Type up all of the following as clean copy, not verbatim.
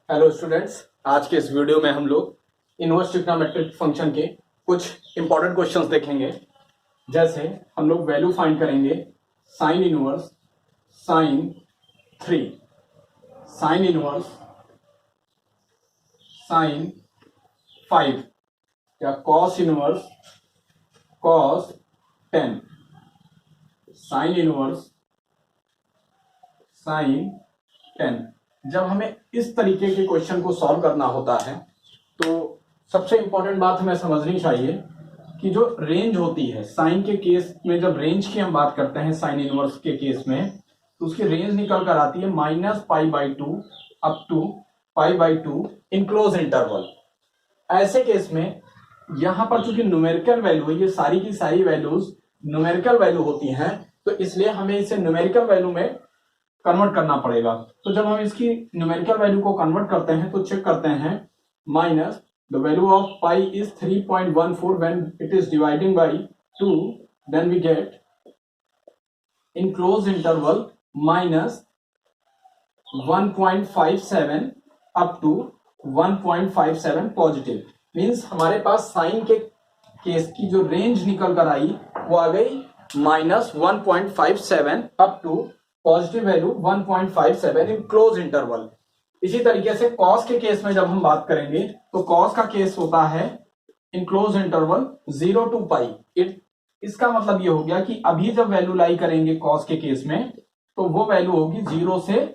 Hello students, आज के इस वीडियो में हम लोग इनवर्स ट्रिग्नोमेट्रिक फंक्शन के कुछ इंपॉर्टेंट क्वेश्चंस देखेंगे। जैसे हम लोग वैल्यू फाइंड करेंगे sign inverse sign 3, sign inverse sine 5 या cos inverse cos 10, sign inverse sign 10। जब हमें इस तरीके के क्वेश्चन को सॉल्व करना होता है तो सबसे इंपॉर्टेंट बात हमें समझनी चाहिए कि जो रेंज होती है साइन के केस में, जब रेंज की हम बात करते हैं साइन इनवर्स के केस में, तो उसकी रेंज निकल कर आती है -π/2 up to π/2 in close interval. ऐसे केस में यहां पर चूंकि न्यूमेरिकल वैल्यू है, ये सारी की सारी वैल्यूज न्यूमेरिकल वैल्यू होती हैं, तो इसलिए हमें इसे न्यूमेरिकल वैल्यू में कन्वर्ट करना पड़ेगा। तो जब हम इसकी न्यूमेरिकल वैल्यू को कन्वर्ट करते हैं तो चेक करते हैं minus the value of pi is 3.14 when it is dividing by 2, then we get in close interval -1.57 up to 1.57 positive. Means हमारे पास साइन के केस की जो रेंज निकल कर आई वो आ गई -1.57 up to positive value 1.57 in close interval. इसी तरीके से कॉस के केस में जब हम बात करेंगे तो कॉस का केस होता है इन क्लोज इंटरवल 0 टू पाई। इसका मतलब ये हो गया कि अभी जब वैल्यू लाई करेंगे कॉस के केस में तो वो वैल्यू होगी 0 से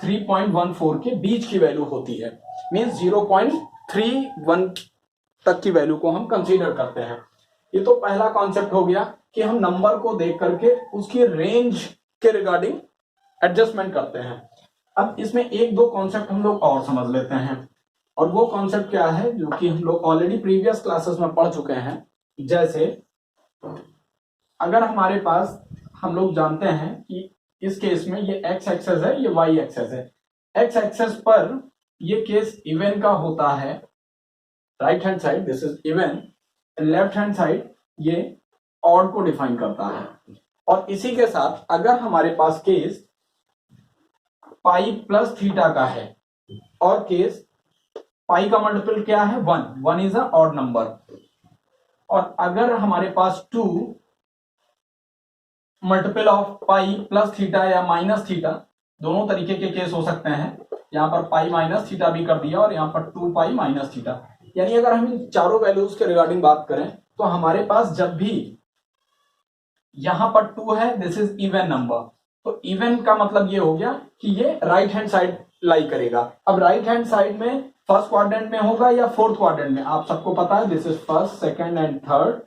3.14 के बीच की वैल्यू होती है। मींस 0.31 तक की वैल्यू को हम कंसीडर करते हैं। ये तो पहला कॉन्सेप्ट हो गया कि हम नंबर को देख करके उसकी रेंज के रिगार्डिंग एडजस्टमेंट करते हैं। अब इसमें एक दो कॉन्सेप्ट हम लोग और समझ लेते हैं, और वो कॉन्सेप्ट क्या है जो कि हम लोग ऑलरेडी प्रीवियस क्लासेस में पढ़ चुके हैं। जैसे अगर हमारे पास, हम लोग जानते हैं कि इस केस में ये एक्स एक्सेस है, ये वाई एक्सेस है। एक्स एक्सेस पर ये केस इवन का होता है, right hand side this is even, left hand side ये ऑड को डिफाइन करता है। और इसी के साथ अगर हमारे पास केस पाई प्लस थीटा का है और केस पाई का मल्टीपल क्या है 1 इज अ ऑड नंबर, और अगर हमारे पास 2 multiple of pi plus theta या माइनस थीटा, दोनों तरीके के केस हो सकते हैं। यहां पर पाई माइनस थीटा भी कर दिया और यहां पर 2 पाई माइनस थीटा। यानी अगर हम इन चारों वैल्यूज के रिगार्डिंग बात करें तो हमारे पास जब भी यहां पर 2 है दिस इज इवन नंबर, तो इवन का मतलब ये हो गया कि ये राइट हैंड साइड लाई करेगा। अब राइट हैंड साइड में फर्स्ट क्वाड्रेंट में होगा या फोर्थ क्वाड्रेंट में, आप सबको पता है this is first, second and third,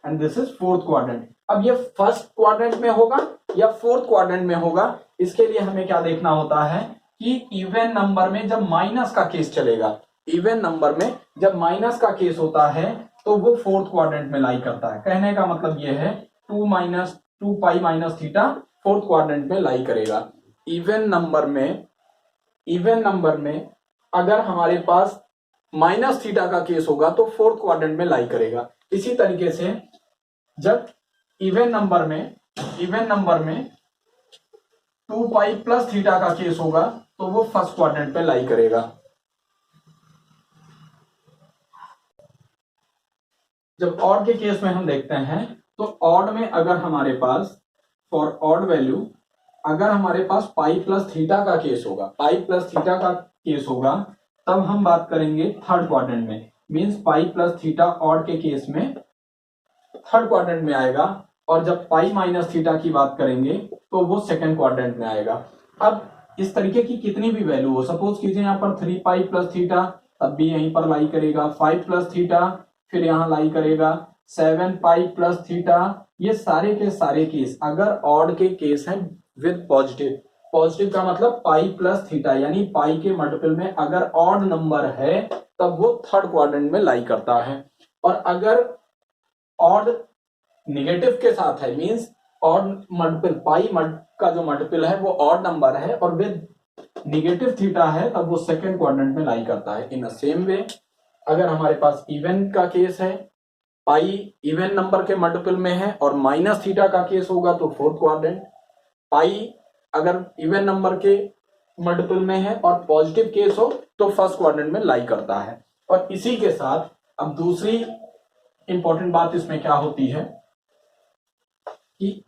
and this is fourth quadrant. अब ये फर्स्ट क्वाड्रेंट में होगा या फोर्थ क्वाड्रेंट में होगा, इसके लिए हमें क्या देखना होता है कि इवन नंबर में जब माइनस का केस चलेगा, इवन नंबर में जब माइनस का केस होता है तो वो फोर्थ क्वाड्रेंट में लाई करता है। कहने का मतलब ये है 2 pi minus theta fourth quadrant में लाई करेगा। इवन नंबर में अगर हमारे पास माइनस थीटा का केस होगा तो फोर्थ क्वाड्रेंट में लाई करेगा। इसी तरीके से जब इवन नंबर में 2 पाई प्लस थीटा का केस होगा तो वो फर्स्ट क्वाड्रेंट में लाई करेगा। जब ऑड के केस में हम देखते हैं तो ऑड में अगर हमारे पास फॉर ऑड वैल्यू अगर हमारे पास पाई प्लस थीटा का केस होगा, तब हम बात करेंगे थर्ड क्वाड्रेंट में। Means pi plus theta odd के केस में थर्ड क्वाड्रेंट में आएगा, और जब पाई माइनस थीटा की बात करेंगे तो वो सेकंड क्वाड्रेंट में आएगा। अब इस तरीके की कितनी भी वैल्यू हो, सपोज कीजिए यहाँ पर 3 पाई प्लस थीटा, तब भी यहीं पर लाई करेगा, 5 प्लस थीटा फिर यहां लाई करेगा, 7 पाई प्लस थीटा। ये सारे के सारे केस अगर ऑड के केस हैं विद पॉजिटिव का मतलब पाई प्लस थीटा, यानी पाई के मल्टीपल में अगर ऑड नंबर है तब वो थर्ड क्वाड्रेंट में लाई करता है। और अगर ऑड नेगेटिव के साथ है, मींस ऑड मल्टीपल पाई का जो मल्टीपल है वो ऑड नंबर है और विद नेगेटिव थीटा है, तब वो सेकंड क्वाड्रेंट में लाई करता है। इन द सेम वे अगर हमारे पास इवन का केस है, पाई इवन नंबर के मल्टीपल में है और माइनस थीटा का केस होगा तो फोर्थ क्वाड्रेंट, पाई अगर इवन नंबर के मल्टीपल में है और पॉजिटिव केस हो तो फर्स्ट क्वाड्रेंट में लाई करता है। और इसी के साथ अब दूसरी इंपॉर्टेंट बात इसमें क्या होती है कि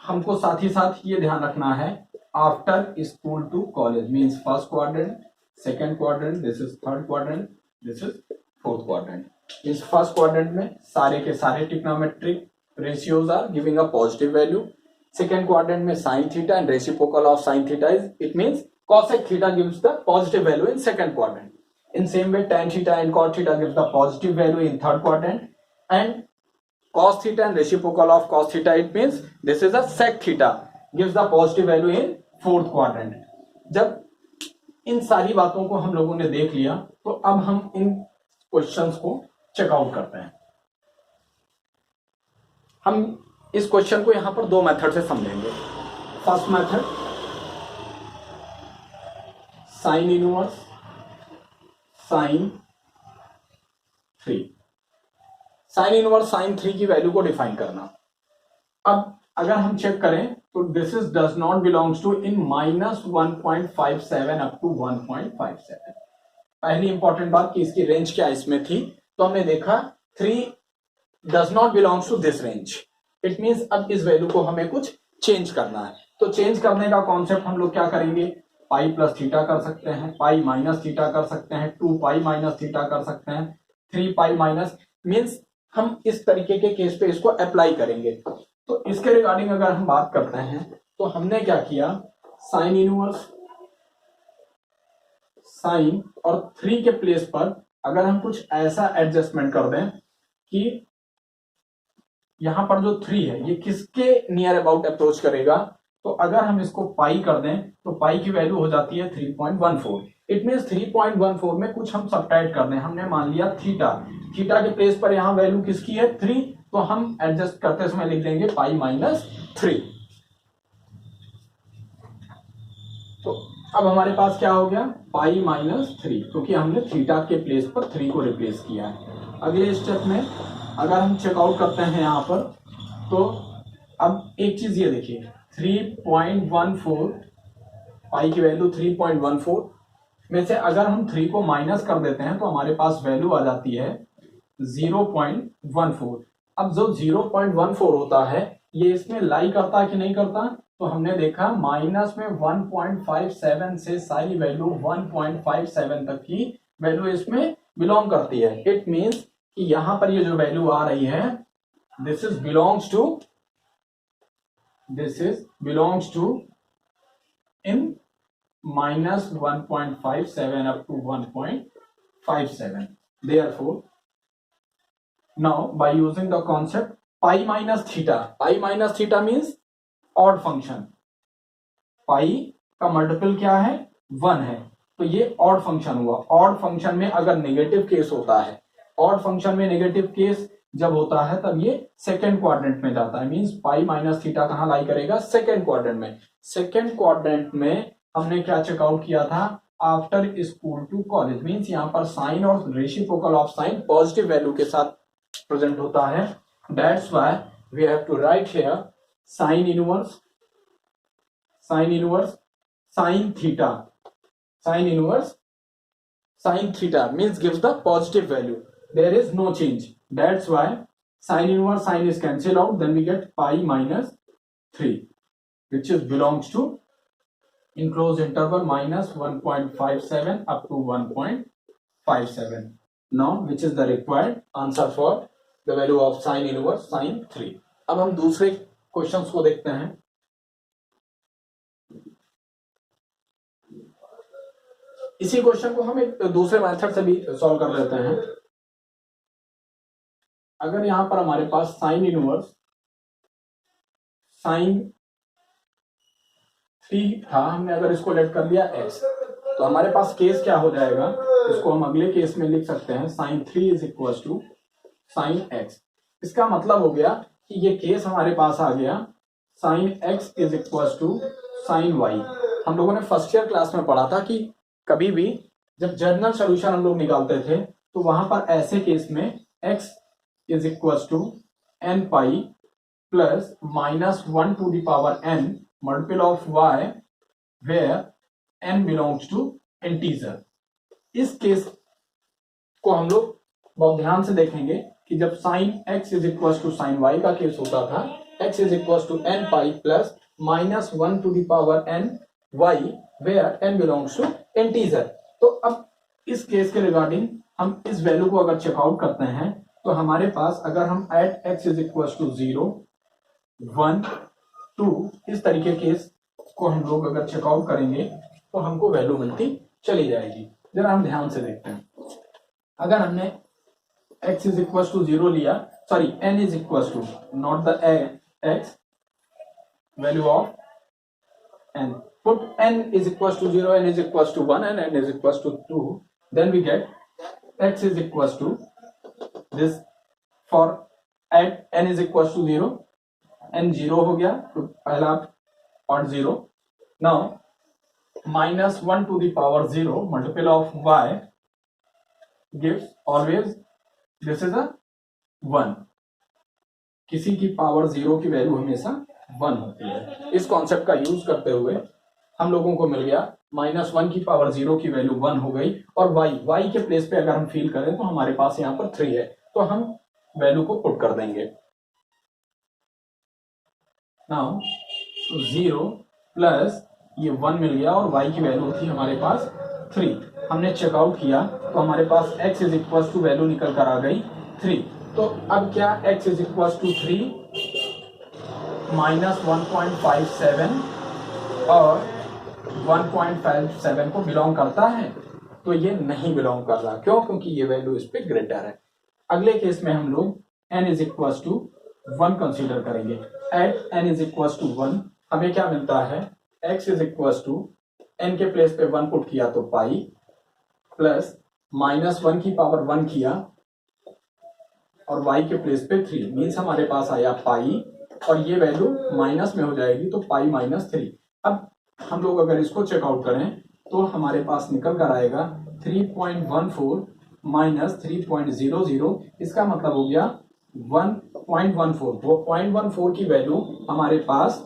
हमको साथ ही साथ ये ध्यान रखना है, after school to college means first quadrant, second quadrant, this is third quadrant, this is fourth quadrant. इस फर्स्ट क्वाड्रेंट में सारे के सारे trigonometric ratios are giving a positive value. Second quadrant में sin theta and reciprocal of sin theta is, it means cosec theta gives the positive value in second quadrant. In same way tan theta and cot theta gives the positive value in third quadrant, and cos theta and reciprocal of cos theta, it means this is a sec theta gives the positive value in fourth quadrant. जब इन सारी बातों को हम लोगों ने देख लिया तो अब हम इन क्वेश्चंस को चेकआउट करते हैं। हम इस क्वेश्चन को यहां पर दो मेथड से समझेंगे। First method sign inverse sign 3, sign inverse sign 3 की वैल्यू को डिफाइन करना। अब अगर हम चेक करें तो this is does not belongs to in -1.57 up to 1.57। पहली इंपॉर्टेंट बात कि इसकी रेंज क्या इसमें थी, तो हमने देखा 3 does not belongs to this range. It means अब इस वैल्यू को हमें कुछ चेंज करना है। तो चेंज करने का कॉन्सेप्ट हम लोग क्या करेंगे, पाई प्लस थीटा कर सकते हैं, पाई माइनस थीटा कर सकते हैं, 2 पाई माइनस थीटा कर सकते हैं, 3 पाई माइनस, मींस हम इस तरीके के केस पे इसको अप्लाई करेंगे। तो इसके रिगार्डिंग अगर हम बात करते हैं तो हमने क्या किया, साइन इनवर्स साइन और 3 के प्लेस पर अगर हम कुछ ऐसा एडजस्टमेंट कर दें कि यहां पर जो 3 है ये किसके नियर अबाउट अप्रोच करेगा, तो अगर हम इसको पाई कर दें तो पाई की वैल्यू हो जाती है 3.14। इट मींस 3.14 में कुछ हम सब्ट्रैक्ट कर दें, हमने मान लिया थीटा, थीटा के प्लेस पर यहां वैल्यू किसकी है 3, तो हम एडजस्ट करते समय लिख देंगे पाई माइनस 3। तो अब हमारे पास क्या हो गया, पाई माइनस 3, क्योंकि हमने थीटा के प्लेस पर 3 को रिप्लेस किया है। अगले स्टेप में अगर हम चेकआउट करते हैं यहां पर, तो अब एक चीज ये देखिए 3.14, पाई की वैल्यू 3.14 में से अगर हम 3 को माइनस कर देते हैं तो हमारे पास वैल्यू आ जाती है 0.14। अब जो 0.14 होता है ये इसमें लाई करता है कि नहीं करता, तो हमने देखा माइनस में 1.57 से सारी वैल्यू 1.57 तक की वैल्यू इसमें बिलोंग करती है। इट मींस कि यहां पर ये जो वैल्यू आ रही है this is belongs to in -1.57 up to 1.57। Therefore, now by using the concept pi minus theta means odd function, पाई का मल्टीपल क्या है 1 है, तो ये ऑड फंक्शन हुआ। ऑड फंक्शन में अगर नेगेटिव केस होता है, ऑड फंक्शन में नेगेटिव केस जब होता है तब ये सेकेंड क्वाड्रेंट में जाता है। मींस पाई माइनस थीटा कहां लाई करेगा, सेकेंड क्वाड्रेंट में। सेकेंड क्वाड्रेंट में हमने क्या चेकआउट किया था, after school to college, means यहां पर साइन और reciprocal of sine positive value के साथ प्रेजेंट होता है। That's why we have to write here sine inverse sine theta, sine inverse sin theta means gives the positive value, there is no change, that's why sin inverse sin is cancelled out, then we get pi minus 3 which is belongs to in closed interval minus 1.57 up to 1.57। now which is the required answer for the value of sin inverse sin 3। अब हम दूसरे questions को देखते हैं। इसी question को हम एक दूसरे मेथड से भी सॉल्व कर लेते हैं। अगर यहां पर हमारे पास साइन इनवर्स साइन 3 था, हमने अगर इसको लेट कर लिया x, तो हमारे पास केस क्या हो जाएगा, इसको हम अगले केस में लिख सकते हैं sine 3 is equal to sine x। इसका मतलब हो गया कि ये केस हमारे पास आ गया sine x is equal to sine y। हम लोगों ने फर्स्ट ईयर क्लास में पढ़ा था कि कभी भी जब जनरल सॉल्यूशन हम लोग निकालते थे तो वहां पर ऐसे केस में x is equal to n pi plus -1 to the power n multiple of y where n belongs to integer. इस केस को हम लोग बहुत ध्यान से देखेंगे कि जब sine x is equal to sine y का केस होता था, x is equal to n pi plus minus 1 to the power n y where n belongs to integer. तो अब इस केस के रिगार्डिंग हम इस वैल्यू को अगर चेकआउट करते हैं तो हमारे पास अगर हम at x is equal to 0 1 2 इस तरीके केस को हम लोग अगर चेकआउट करेंगे तो हमको वैल्यू मिलती चली जाएगी। जरा हम ध्यान से देखते हैं। अगर हमने x इज इक्वल टू 0 लिया, sorry n is equal to not the x value of n, put n is equals to 0, n is equals to 1 and n is equals to 2, then we get x is equals to this, for at n is equals to 0, n 0 हो गया तो पहला और 0, now minus 1 to the power 0 multiple of y gives always this is a 1, किसी की power 0 की value हमेशा 1 होती है। इस कॉन्सेप्ट का यूज करते हुए हम लोगों को मिल गया माइनस 1 की पावर 0 की वैल्यू 1 हो गई, और y के प्लेस पे अगर हम फिल करें तो हमारे पास यहाँ पर 3 है, तो हम वैल्यू को पुट कर देंगे। नाउ 0 प्लस ये 1 मिल गया और y की वैल्यू थी हमारे पास 3, हमने चेकआउट किया तो हमारे पास x is equal to value निकल कर आ गई 3। तो अब क्या x is equal to 3 minus 1.57 और 1.57 को बिलोंग करता है? तो ये नहीं बिलोंग कर रहा। क्यों? क्योंकि ये वैल्यू इस पे ग्रेटर है। अगले केस में हम लोग n is equal to 1 consider करेंगे। At n is equal to 1 हमें क्या मिलता है, x is equal to n के प्लेस पे 1 पुट किया तो पाई प्लस माइनस 1 की पावर 1 किया और y के प्लेस पे 3 मीन्स हमारे पास आया पाई, और ये वैल्यू माइनस में हो जाएगी तो पाई माइनस 3। अब हम लोग अगर इसको चेकआउट करें तो हमारे पास निकल कर आएगा 3.14 माइनस 3.00, इसका मतलब हो गया 1.14। वो 0.14 की वैल्यू हमारे पास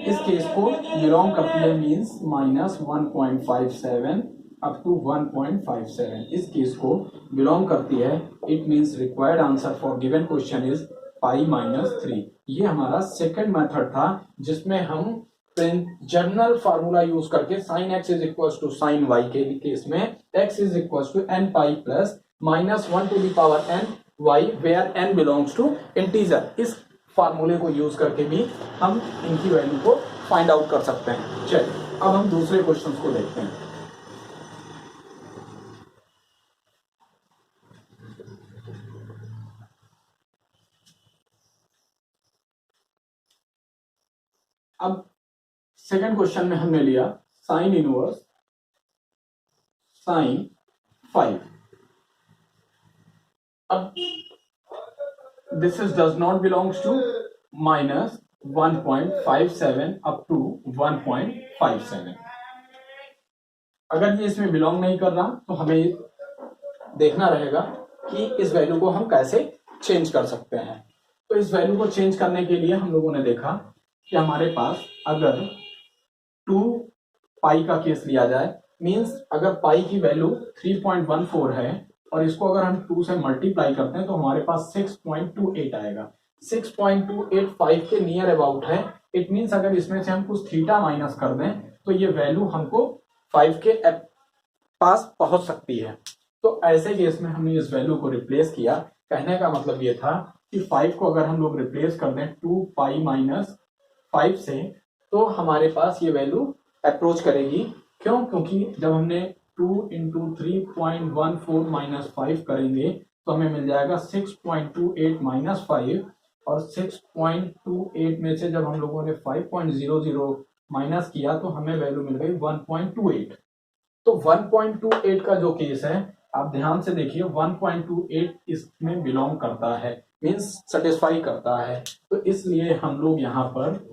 इस केस को बिलोंग करती है, मीन्स माइनस 1.57 अप टू 1.57 इस केस को बिलोंग करती है। It means required answer for given question is pi minus 3। ये हमारा सेकंड मेथड था जिसमें हम जनरल फार्मूला यूज करके sine x is equal to sine y के केस में x is equal to n pi plus minus 1 to the power n y where n belongs to integer, इस फार्मूले को use करके भी हम इनकी वैल्यू को फाइंड आउट कर सकते हैं। चलिए अब हम दूसरे क्वेश्चन को देखते हैं। अब सेकंड क्वेश्चन में हमने लिया साइन इनवर्स साइन 5। अब this is does not belongs to minus 1.57 up to 1.57। अगर ये इसमें बिलोंग नहीं कर रहा तो हमें देखना रहेगा कि इस वैल्यू को हम कैसे चेंज कर सकते हैं। तो इस वैल्यू को चेंज करने के लिए हम लोगों ने देखा कि हमारे पास अगर 2 पाई का केस लिया जाए, मींस अगर पाई की वैल्यू 3.14 है और इसको अगर हम 2 से मल्टीप्लाई करते हैं तो हमारे पास 6.28 आएगा। 6.285 के नियर अबाउट है। इट मींस अगर इसमें से हम कुछ थीटा माइनस कर दें तो ये वैल्यू हमको 5 के पास पहुंच सकती है। तो ऐसे केस में हमने इस वैल्यू को रिप्लेस किया। कहने का मतलब ये था कि 5 को अगर हम लोग रिप्लेस कर दें 2 पाई माइनस 5 से तो हमारे पास ये वैल्यू अप्रोच करेगी। क्यों? क्योंकि जब हमने 2 इंटू 3.14 माइनस 5 करेंगे तो हमें मिल जाएगा 6.28 माइनस 5, और 6.28 में से जब हम लोगों ने 5.00 माइनस किया तो हमें वैल्यू मिल गई 1.28। तो 1.28 का जो केस है आप ध्यान से देखिए, 1.28 इसमें बिलोंग करता है, मींस सेटिस्फाई करता है। तो इसलिए हम लोग यहाँ पर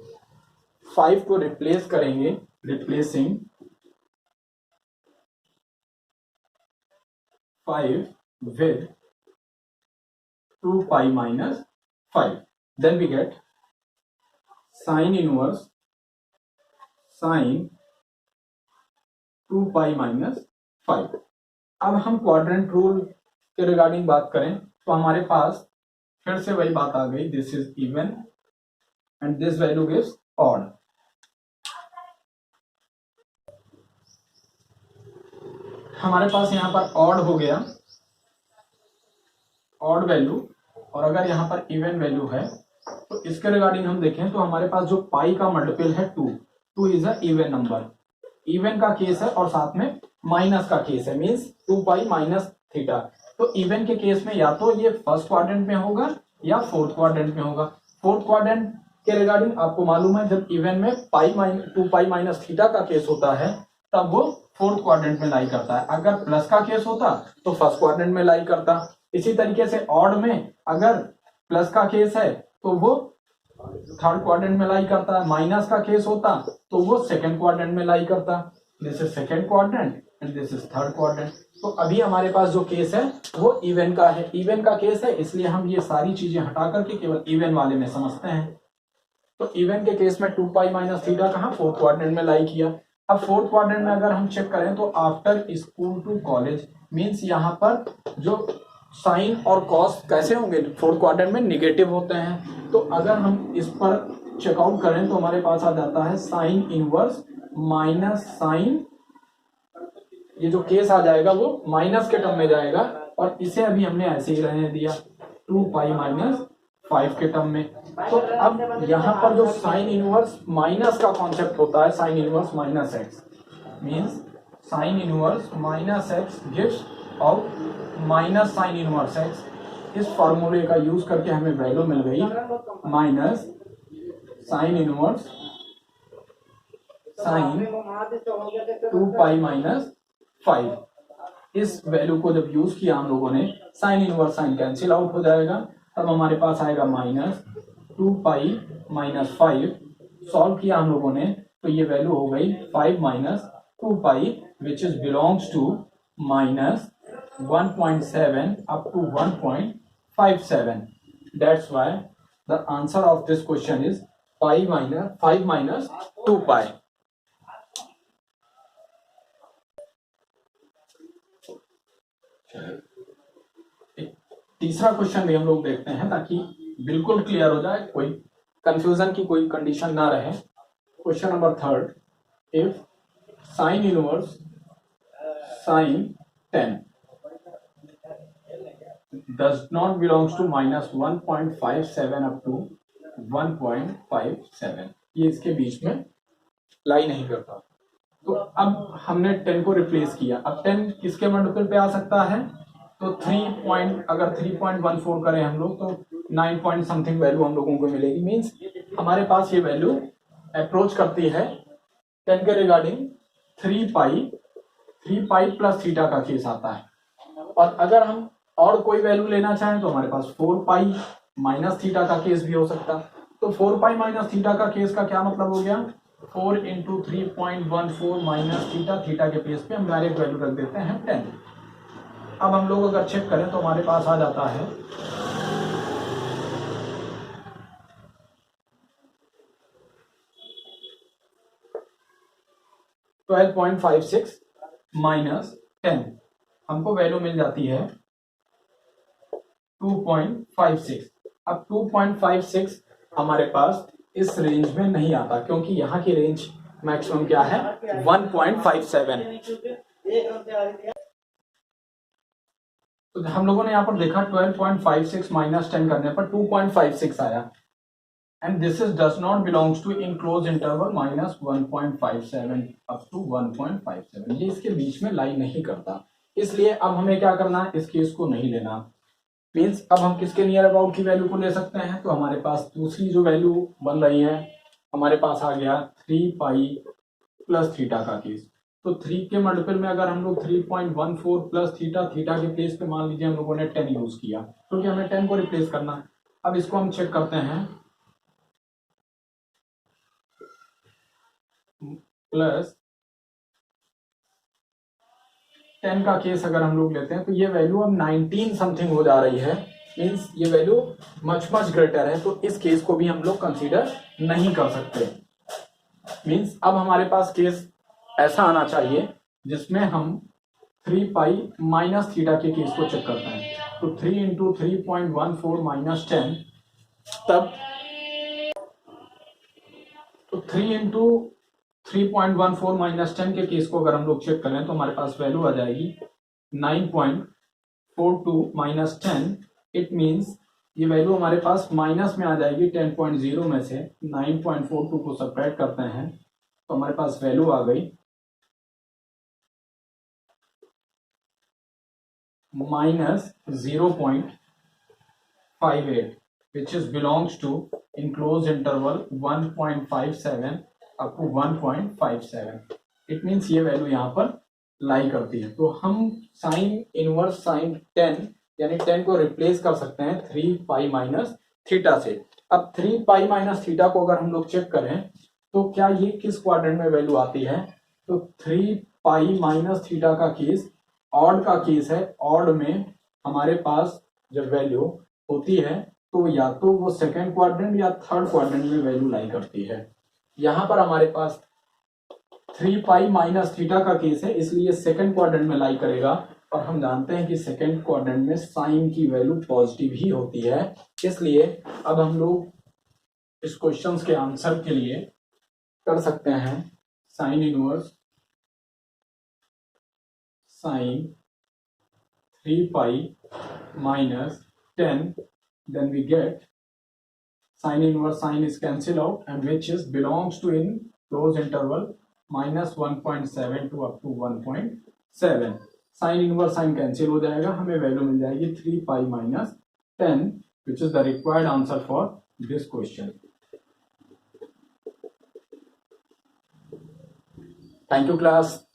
5 को रिप्लेस करेंगे, replacing 5 with 2 pi minus 5, then we get sin inverse sin 2 pi minus 5। अब हम क्वाड्रेंट रूल के रिगार्डिंग बात करें तो हमारे पास फिर से वही बात आ गई, this is even and this value gives odd. हमारे पास यहां पर ऑड हो गया, ऑड वैल्यू, और अगर यहां पर इवन वैल्यू है तो इसके रिगार्डिंग हम देखें तो हमारे पास जो पाई का मल्टीपल है 2 is a even number, even का केस है और साथ में माइनस का केस है, मींस 2 पाई माइनस थीटा। तो इवन के केस में या तो ये फर्स्ट क्वाड्रेंट में होगा या फोर्थ क्वाड्रेंट में होगा। फोर्थ क्वाड्रेंट के रिगार्डिंग आपको मालूम है जब इवन में 2 पाई माइनस थीटा का केस होता है तब वो फोर्थ क्वाड्रेंट में लाई करता है, अगर प्लस का केस होता तो फर्स्ट क्वाड्रेंट में लाई करता। इसी तरीके से ऑड में अगर प्लस का केस है तो वो थर्ड क्वाड्रेंट में लाई करता है, माइनस का केस होता तो वो सेकंड क्वाड्रेंट में लाई करता। This is second quadrant and this is third quadrant. तो अभी हमारे पास जो केस है वो इवन का है, इवन का केस है, इसलिए हम ये सारी चीजें हटा करके केवल इवन वाले में समझते हैं। तो इवन के केस में 2 पाई माइनस थीटा कहाँ फोर्थ क्वाड्रेंट में लाई किया। अब फोर्थ क्वाड्रेंट में अगर हम चेक करें तो after school to college, means यहाँ पर जो साइन और कॉस कैसे होंगे, फोर्थ क्वाड्रेंट में निगेटिव होते हैं। तो अगर हम इस पर चेकआउट करें तो हमारे पास आ जाता है साइन इनवर्स माइनस साइन, ये जो केस आ जाएगा वो माइनस के टर्म में जाएगा और इसे अभी हमने ऐसे ही रहने दिया 2 पाई माइनस 5 के टर्म में। तो अब यहाँ पर जो साइन इनवर्स माइनस का कॉन्सेप्ट होता है, sine inverse minus x, means sine inverse minus x gives out minus sine inverse x. इस फॉर्मूले का यूज करके हमें वैल्यू मिल गई minus sign inverse sign 2 pi minus 5। इस वैल्यू को जब यूज किया हम लोगों ने, sign inverse sign cancel out हो जाएगा, तब हमारे पास आएगा माइनस 2 पाई माइनस 5। सॉल्व किया हम लोगों ने तो ये वैल्यू हो गई 5 minus 2 pi which is belongs to minus 1.7 up to 1.57. That's why the answer of this question is 5 minus 2 pi. तीसरा क्वेश्चन भी हम लोग देखते हैं ताकि बिल्कुल क्लियर हो जाए, कोई कंफ्यूजन की कोई कंडीशन ना रहे। Question number 3, if sign inverse sign 10 does not belongs to minus 1.57 up to 1.57, ये इसके बीच में लाई नहीं करता। तो अब हमने 10 को रिप्लेस किया, अब 10 किसके मल्टीपल पे आ सकता है, तो 3.14 करें हम लोग तो 9 पॉइंट समथिंग वैल्यू हम लोगों को मिलेगी। मींस हमारे पास ये वैल्यू अप्रोच करती है 10 के रिगार्डिंग 3 पाई प्लस थीटा का केस आता है। और अगर हम और कोई वैल्यू लेना चाहें तो हमारे पास 4 पाई माइनस थीटा का केस भी हो सकता। तो 4 पाई माइनस थीटा का केस का क्या मतलब हो गया, 4 इंटू 3.14 माइनस थीटा, थीटा के केस पे हम डायरेक्ट वैल्यू रख देते हैं 10। अब हम लोग अगर चेक करें तो हमारे पास आ जाता है 12.56 माइनस 10, हमको वैल्यू मिल जाती है 2.56। अब 2.56 हमारे पास इस रेंज में नहीं आता क्योंकि यहाँ की रेंज मैक्सिमम क्या है 1.57। तो हम लोगों ने यहाँ पर देखा 12.56 माइनस 10 करने पर 2.56 आया and this is does not belongs to in close interval minus 1.57 up to 1.57, ये इसके बीच में लाई नहीं करता। इसलिए अब हमें क्या करना है, इस केस को नहीं लेना। मीन्स अब हम किसके नियर अबाउट की वैल्यू को ले सकते हैं, तो हमारे पास दूसरी जो वैल्यू बन रही है हमारे पास आ गया 3 पाई प्लस थीटा का केस। तो 3 के मल्टीपल में अगर हम लोग 3.14 प्लस थीटा, थीटा के प्लेस पे मान लीजिए हम लोगों ने 10 यूज किया क्योंकि हमें 10 को रिप्लेस करना है। अब इसको हम चेक करते हैं, प्लस 10 का केस अगर हम लोग लेते हैं तो ये वैल्यू अब 19 समथिंग हो जा रही है। मीन्स ये वैल्यू मच ग्रेटर है, तो इस केस को भी हम लोग कंसीडर नहीं कर सकते। मीन्स अब हमारे पास केस ऐसा आना चाहिए जिसमें हम 3 पाई माइनस थीटा के केस को चेक करते हैं। तो 3 इंटू 3.14 माइनस 10, तब तो 3 इंटू 3.14 माइनस 10 के केस को अगर हम लोग चेक करें तो हमारे पास वैल्यू आ जाएगी 9.42 माइनस 10। इट मीन्स ये वैल्यू हमारे पास माइनस में आ जाएगी 10.0 में से 9.42 को सब्ट्रैक्ट करते हैं तो हमारे पास वैल्यू आ गई -0.58, which is belongs to enclosed interval 1.57 up to 1.57. It means ये वैल्यू यहाँ पर लाई करती है। तो हम साइन इनवर्स साइन 10 यानी 10 को रिप्लेस कर सकते हैं 3 पाई माइनस थीटा से। अब 3 पाई माइनस थीटा को अगर हम लोग चेक करें तो क्या ये किस क्वाड्रेंट में वैल्यू आती है? तो 3 पाई माइनस थीटा का केस ऑड का केस है। ऑड में हमारे पास जब वैल्यू होती है तो या तो वो सेकंड क्वाड्रेंट या थर्ड क्वाड्रेंट में वैल्यू लाई करती है। यहां पर हमारे पास 3 पाई माइनस थीटा का केस है, इसलिए सेकंड क्वाड्रेंट में लाई करेगा। और हम जानते हैं कि सेकंड क्वाड्रेंट में साइन की वैल्यू पॉजिटिव ही होती है। इसलिए अब हम लोग इस क्वेश्चन के आंसर के लिए कर सकते हैं sign inverse sign 3 pi minus 10, then we get sin inverse sin is cancel out and which is belongs to in closed interval -1.7 to up to 1.7. sin inverse sin cancel हो जाएगा, हमें value मिल जाएगी 3 pi minus 10 which is the required answer for this question. Thank you class.